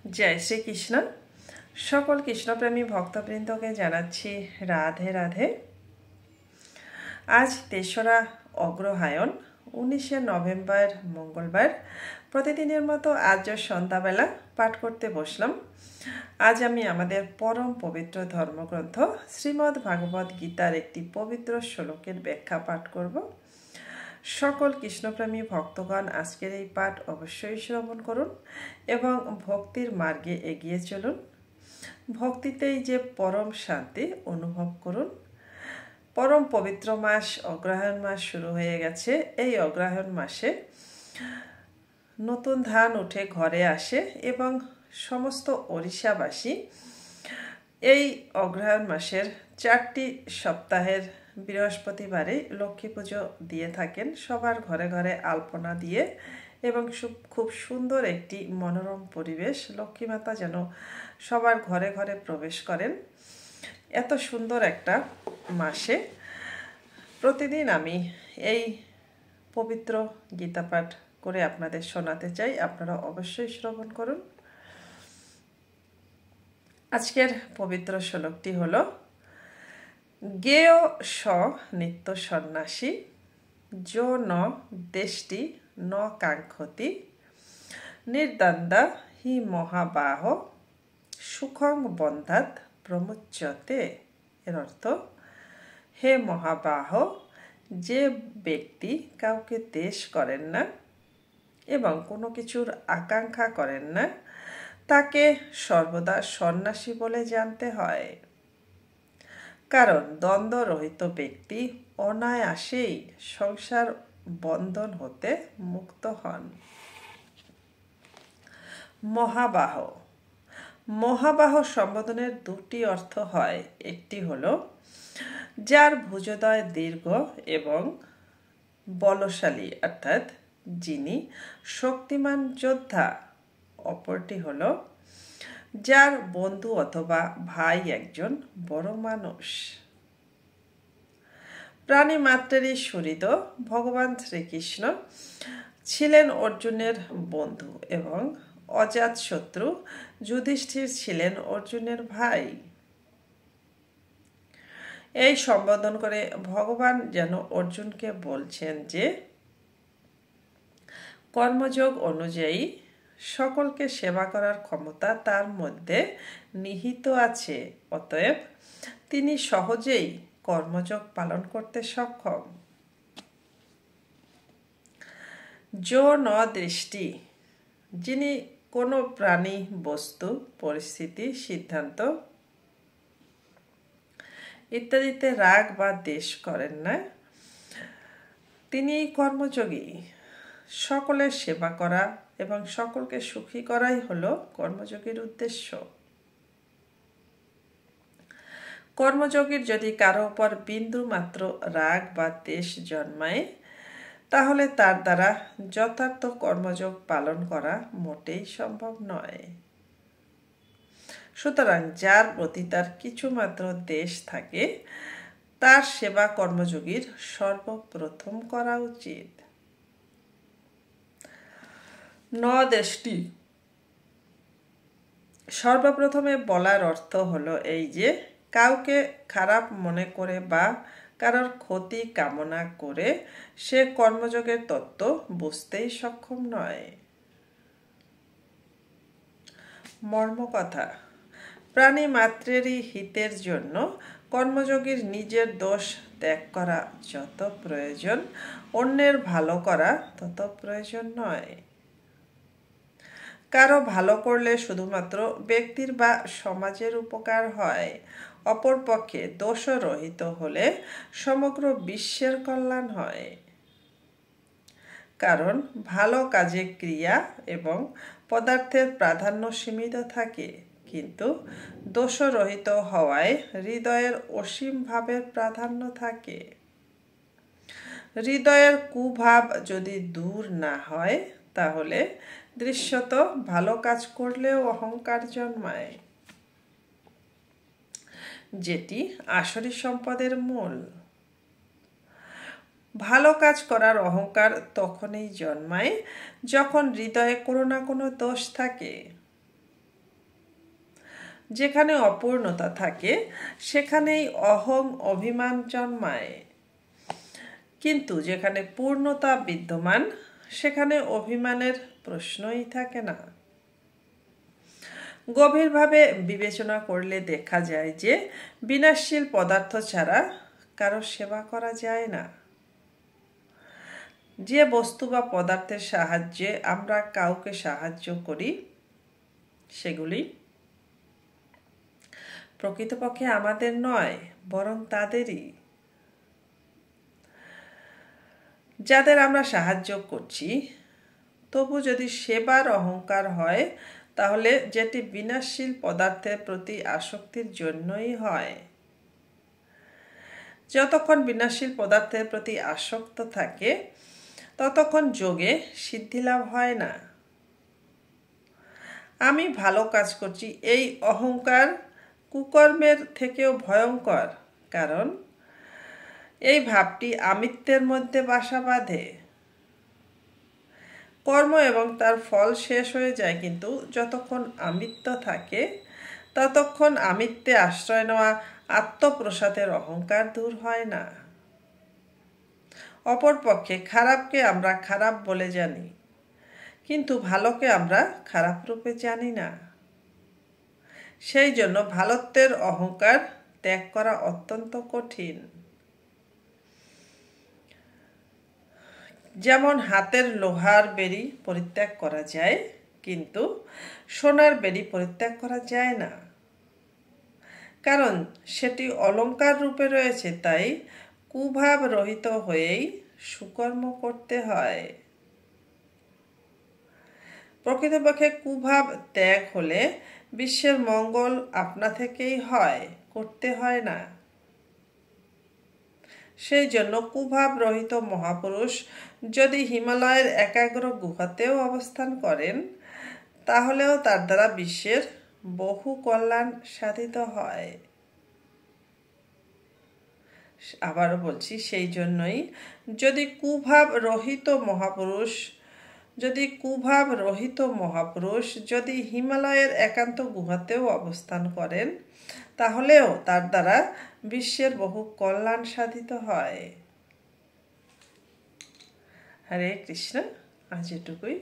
জয় শ্রীকৃষ্ণ। সকল কৃষ্ণপ্রেমী ভক্তবৃন্দকে জানাচ্ছি রাধে রাধে। আজ ৩রা অগ্রহায়ণ ১৯শে নভেম্বর মঙ্গলবার। প্রতিদিনের মতো আজও সন্ধ্যাবেলা পাঠ করতে বসলাম। আজ আমি আমাদের পরম পবিত্র ধর্মগ্রন্থ শ্রীমদ্ ভাগবত গীতার একটি পবিত্র শ্লোকের ব্যাখ্যা পাঠ করব। সকল কৃষ্ণপ্রেমী ভক্তগণ আজকের এই পাঠ অবশ্যই শ্রবণ করুন এবং ভক্তির মার্গে এগিয়ে চলুন। ভক্তিতেই যে পরম শান্তি অনুভব করুন। পরম পবিত্র মাস অগ্রহায়ণ মাস শুরু হয়ে গেছে। এই অগ্রহায়ণ মাসে নতুন ধান উঠে ঘরে আসে এবং সমস্ত ওড়িশাবাসী এই অগ্রহায়ণ মাসের 4টি সপ্তাহের বৃহস্পতিবারে লক্ষ্মী পুজো দিয়ে থাকেন। সবার ঘরে ঘরে আলপনা দিয়ে এবং খুব সুন্দর একটি মনোরম পরিবেশ, লক্ষ্মী মাতা যেন সবার ঘরে ঘরে প্রবেশ করেন। এত সুন্দর একটা মাসে প্রতিদিন আমি এই পবিত্র গীতা পাঠ করে আপনাদের শোনাতে চাই। আপনারা অবশ্যই শ্রবণ করুন। আজকের পবিত্র শ্লোকটি হল, জ্ঞেয় স নিত্য সন্ন্যাসী যো ন দেষ্টি ন কাঙ্ক্ষতি নির্দ্বন্দ্বা হি মহাবাহ সুখং বন্ধাত প্রমুচ্যতে। এর অর্থ, হে মহাবাহ, যে ব্যক্তি কাউকে দেশ করেন না এবং কোনো কিছুর আকাঙ্ক্ষা করেন না, তাকে সর্বদা সন্ন্যাসী বলে জানতে হয়। কারণ দ্বন্দ্বরহিত ব্যক্তি অনায়াসেই সংসার বন্ধন হতে মুক্ত হন। মহাবাহ মহাবাহ সম্বোধনের দুটি অর্থ হয়। একটি হল যার ভুজোদয় দীর্ঘ এবং বলশালী, অর্থাৎ যিনি শক্তিমান যোদ্ধা। অপরটি হল যার বন্ধু অথবা ভাই একজন বড় মানুষ। প্রাণী মাত্রেরই সুহৃদ ভগবান শ্রীকৃষ্ণ ছিলেন অর্জুনের বন্ধু এবং অজাতশত্রু যুধিষ্ঠির ছিলেন অর্জুনের ভাই। এই সম্বোধন করে ভগবান যেন অর্জুনকে বলছেন যে কর্মযোগ অনুযায়ী সকলকে সেবা করার ক্ষমতা তার মধ্যে নিহিত আছে। অতএব তিনি সহজেই কর্মযোগ পালন করতে সক্ষম। যো ন দৃষ্টি, যিনি কোনো প্রাণী, বস্তু, পরিস্থিতি, সিদ্ধান্ত ইত্যাদিতে রাগ বা দ্বেষ করেন না, তিনি কর্মযোগী। সকলের সেবা করা এবং সকলকে সুখী করাই হলো কর্মযোগীর উদ্দেশ্য। কর্মযোগীর যদি কারো উপর বিন্দু মাত্র রাগ বা দ্বেষ জন্মায়, তাহলে তার দ্বারা যথার্থ কর্মযোগ পালন করা মোটেই সম্ভব নয়। সুতরাং যার প্রতি তার কিছুমাত্র দ্বেষ থাকে, তার সেবা কর্মযোগীর সর্বপ্রথম করা উচিত। ন দেষ্টি সর্বপ্রথমে বলার অর্থ হলো এই যে কাউকে খারাপ মনে করে বা কারোর ক্ষতি কামনা করে সে কর্মযোগের তত্ত্ব বুঝতেই সক্ষম নয়। মর্মকথা, প্রাণী মাত্রেরই হিতের জন্য কর্মযোগীর নিজের দোষ ত্যাগ করা যত প্রয়োজন, অন্যের ভালো করা তত প্রয়োজন নয়। কারো ভালো করলে শুধুমাত্র ব্যক্তির বা সমাজের উপকার হয়। অপরপক্ষে দোষরহিত হলে সমগ্র বিশ্বের কল্যাণ হয়। কারণ ভালো কাজে ক্রিয়া এবং পদার্থের প্রাধান্য সীমিত থাকে, কিন্তু দোষরহিত হওয়ায় হৃদয়ের অসীম ভাবের প্রাধান্য থাকে। হৃদয়ের কুভাব যদি দূর না হয়, তাহলে দৃশ্যত ভালো কাজ করলেও অহংকার জন্মায়, যেটি আসরি সম্পদের মূল। ভালো কাজ করার অহংকার তখনই জন্মায় যখন হৃদয়ে কোনো না কোনো দোষ থাকে। যেখানে অপূর্ণতা থাকে সেখানেই অহং অভিমান জন্মায়, কিন্তু যেখানে পূর্ণতা বিদ্যমান সেখানে অভিমানের প্রশ্নই থাকে না। গভীরভাবে বিবেচনা করলে দেখা যায় যে বিনাশশীল পদার্থ ছাড়া কারো সেবা করা যায় না। যে বস্তু বা পদার্থের সাহায্যে আমরা কাউকে সাহায্য করি সেগুলি প্রকৃতপক্ষে আমাদের নয়, বরং তাদেরই। যাদের আমরা সাহায্য করছি তবু যদি সেবার অহংকার হয় তাহলে যেটি বিনাশশীল পদার্থের প্রতি আসক্তির জন্যই হয়। যতক্ষণ বিনাশশীল পদার্থের প্রতি আসক্ত থাকে ততক্ষণ যোগে সিদ্ধিলাভ হয় না। আমি ভালো কাজ করছি এই অহংকার কুকর্মের থেকেও ভয়ঙ্কর, কারণ এই ভাবটি আমিত্বের মধ্যে বাসা বাঁধে। কর্ম এবং তার ফল শেষ হয়ে যায়, কিন্তু যতক্ষণ আমিত্ব থাকে ততক্ষণ আমিত্বে আশ্রয় নেওয়া আত্মপ্রসাদের অহংকার দূর হয় না। অপরপক্ষে খারাপকে আমরা খারাপ বলে জানি, কিন্তু ভালোকে আমরা খারাপ রূপে জানি না। সেই জন্য ভালোত্বের অহংকার ত্যাগ করা অত্যন্ত কঠিন। যেমন হাতের লোহার বেড়ি পরিত্যাগ করা যায়, কিন্তু সোনার বেড়ি পরিত্যাগ করা যায় না, কারণ সেটি অলংকার রূপে রয়েছে। তাই কুভাব রহিত হয়েই সুকর্ম করতে হয়। প্রকৃতপক্ষে কুভাব ত্যাগ হলে বিশ্বের মঙ্গল আপনা থেকেই হয়, করতে হয় না। সেই জন্য কুভাব রহিত মহাপুরুষ যদি হিমালয়ের একাগ্র গুহাতেও অবস্থান করেন তাহলেও তার দ্বারা বিশ্বের বহু কল্যাণ সাধিত হয়। আবারও বলছি, সেই জন্যই যদি কুভাব রহিত মহাপুরুষ যদি হিমালয়ের একান্ত গুহাতেও অবস্থান করেন তাহলেও তার দ্বারা বিশ্বের বহু কল্যাণ সাধিত হয়। হরে কৃষ্ণ। আজ এটুকুই।